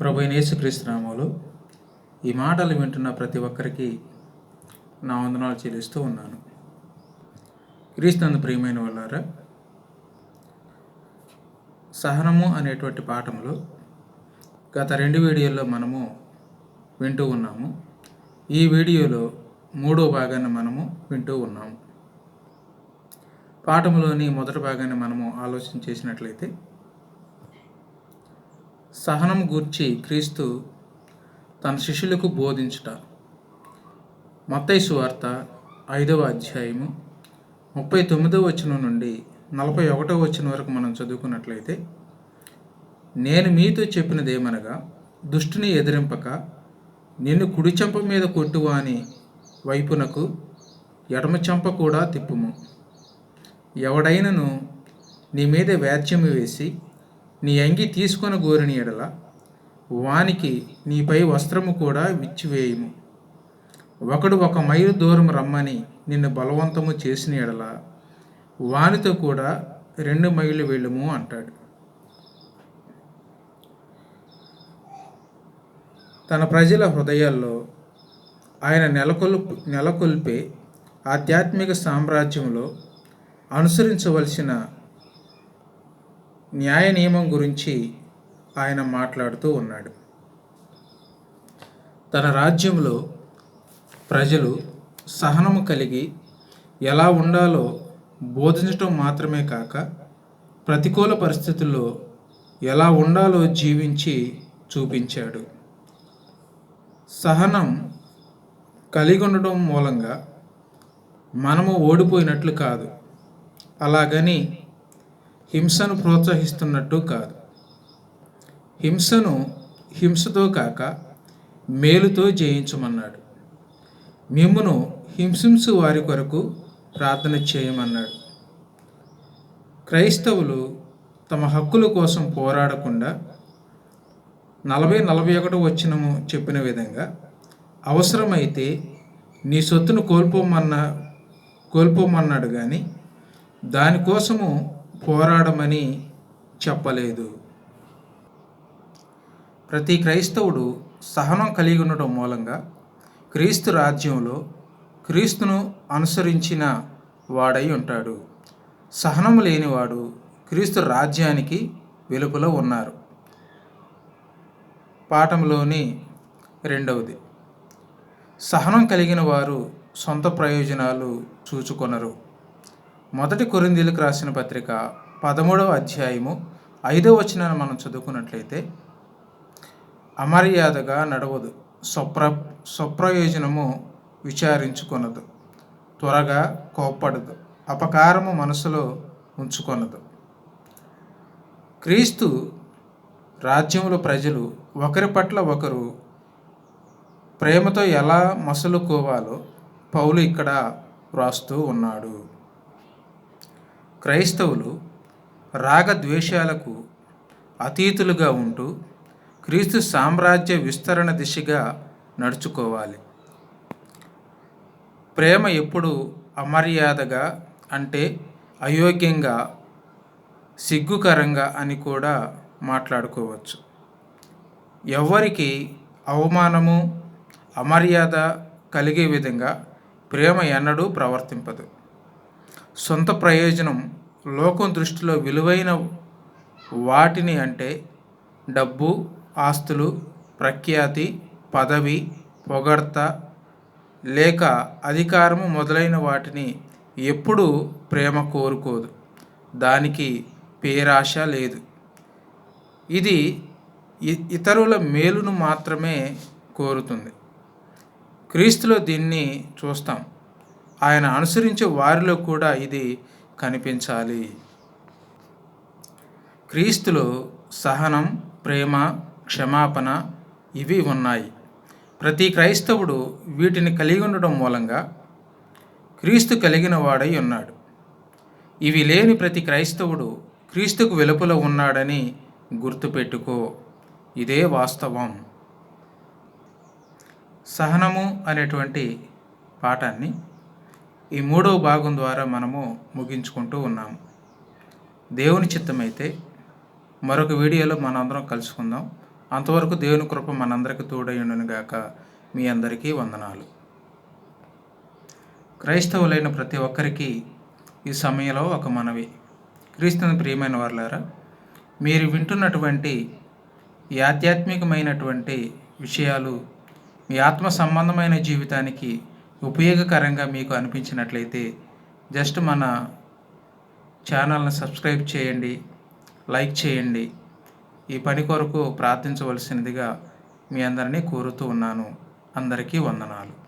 ప్రభువైన యేసుక్రీస్తు నామములో ఈ మాటలు వింటున్న ప్రతి ఒక్కరికి నా వందనాలు చెల్లిస్తూ ఉన్నాను. క్రీస్తునందు ప్రియమైన వాళ్ళారా, సహనము అనేటువంటి పాఠంలో గత 2 వీడియోల్లో మనము వింటూ ఉన్నాము. ఈ వీడియోలో 3వ భాగాన్ని మనము వింటూ ఉన్నాము. పాఠంలోని మొదటి భాగాన్ని మనము ఆలోచన చేసినట్లయితే, సహనం గూర్చి క్రీస్తు తన శిష్యులకు బోధించుట. మత్తయి సువార్త 5వ అధ్యాయము 39వ వచనం నుండి 41వ వచనం వరకు మనం చదువుకున్నట్లయితే, నేను మీతో చెప్పినదేమనగా, దుష్టుని ఎదిరింపక నిన్ను కుడి చెంప మీద కొట్టువాని వైపునకు ఎడమ చెంప కూడా తిప్పుము. ఎవడైనను నీ మీద వ్యాజ్యము వేసి నీ అంగి తీసుకొని గోరిని ఎడల వానికి నీపై వస్త్రము కూడా విచ్చివేయుము. ఒకడు 1 మైలు దూరం రమ్మని నిన్ను బలవంతము చేసిన ఎడల వానితో కూడా 2 మైళ్ళు వెళ్ళుము అంటాడు. తన ప్రజల హృదయాల్లో ఆయన నెలకొల్పే ఆధ్యాత్మిక సామ్రాజ్యంలో అనుసరించవలసిన న్యాయ నియమం గురించి ఆయన మాట్లాడుతూ ఉన్నాడు. తన రాజ్యంలో ప్రజలు సహనము కలిగి ఎలా ఉండాలో బోధించటం మాత్రమే కాక, ప్రతికూల పరిస్థితుల్లో ఎలా ఉండాలో జీవించి చూపించాడు. సహనం కలిగి ఉండడం మూలంగా మనము ఓడిపోయినట్లు కాదు, అలాగని హింసను ప్రోత్సహిస్తున్నట్టు కాదు. హింసను హింసతో కాక మేలుతో జయించమన్నాడు. మిమ్మును హింసించు వారి కొరకు ప్రార్థన చేయమన్నాడు. క్రైస్తవులు తమ హక్కుల కోసం పోరాడకుండా 40-41 వచనము చెప్పిన విధంగా అవసరమైతే నీ సొత్తును కోల్పోమన్నాడు కానీ దానికోసము పోరాడమని చెప్పలేదు. ప్రతి క్రైస్తవుడు సహనం కలిగి ఉండటం మూలంగా క్రీస్తు రాజ్యంలో క్రీస్తును అనుసరించిన వాడై ఉంటాడు. సహనం లేనివాడు క్రీస్తు రాజ్యానికి వెలుపల ఉన్నారు. పాఠంలోని 2వది, సహనం కలిగిన వారు సొంత ప్రయోజనాలు చూచుకొనరు. 1 కొరింథీయులకు రాసిన పత్రిక 13వ అధ్యాయము 5వ వచనాన్ని మనం చదువుకున్నట్లయితే, అమర్యాదగా నడవదు, స్వప్రయోజనము విచారించుకొనదు, త్వరగా కోప్పడదు, అపకారము మనసులో ఉంచుకొనదు. క్రీస్తు రాజ్యంలో ప్రజలు ఒకరి పట్ల ఒకరు ప్రేమతో ఎలా మసలుకోవాలో పౌలు ఇక్కడ వ్రాస్తూ ఉన్నాడు. క్రైస్తవులు రాగద్వేషాలకు అతీతులుగా ఉంటూ క్రీస్తు సామ్రాజ్య విస్తరణ దిశగా నడుచుకోవాలి. ప్రేమ ఎప్పుడు అమర్యాదగా అంటే అయోగ్యంగా, సిగ్గుకరంగా అని కూడా మాట్లాడుకోవచ్చు. ఎవరికి అవమానము, అమర్యాద కలిగే విధంగా ప్రేమ ఎన్నడూ ప్రవర్తింపదు. సొంత ప్రయోజనం లోకం దృష్టిలో విలువైన వాటిని అంటే డబ్బు, ఆస్తులు, ప్రఖ్యాతి, పదవి, పొగడ్త లేక అధికారము మొదలైన వాటిని ఎప్పుడూ ప్రేమ కోరుకోదు. దానికి పేరాశ లేదు. ఇది ఇతరుల మేలును మాత్రమే కోరుతుంది. క్రీస్తులో దీన్ని చూస్తాం. ఆయన అనుసరించే వారిలో కూడా ఇది కనిపించాలి. క్రీస్తులో సహనం, ప్రేమ, క్షమాపణ ఇవి ఉన్నాయి. ప్రతి క్రైస్తవుడు వీటిని కలిగి ఉండడం మూలంగా క్రీస్తు కలిగిన వాడై ఉన్నాడు. ఇవి లేని ప్రతి క్రైస్తవుడు క్రీస్తుకు వెలుపల ఉన్నాడని గుర్తుపెట్టుకో. ఇదే వాస్తవం. సహనము అనేటువంటి పాఠాన్ని ఈ 3వ భాగం ద్వారా మనము ముగించుకుంటూ ఉన్నాము. దేవుని చిత్తమైతే మరొక వీడియోలో మనందరం కలుసుకుందాం. అంతవరకు దేవుని కృప మనందరికీ తోడైండును గాక. మీ అందరికీ వందనాలు. క్రైస్తవులైన ప్రతి ఒక్కరికి ఈ సమయంలో ఒక మనవి. క్రీస్తుని ప్రియమైన వారులారా, మీరు వింటున్నటువంటి ఈ ఆధ్యాత్మికమైనటువంటి విషయాలు మీ ఆత్మ సంబంధమైన జీవితానికి ఉపయోగకరంగా మీకు అనిపించినట్లయితే జస్ట్ మన ఛానల్ని సబ్స్క్రైబ్ చేయండి, లైక్ చేయండి. ఈ పని కొరకు ప్రార్థించవలసినదిగా మీ అందరినీ కోరుతూ ఉన్నాను. అందరికీ వందనాలు.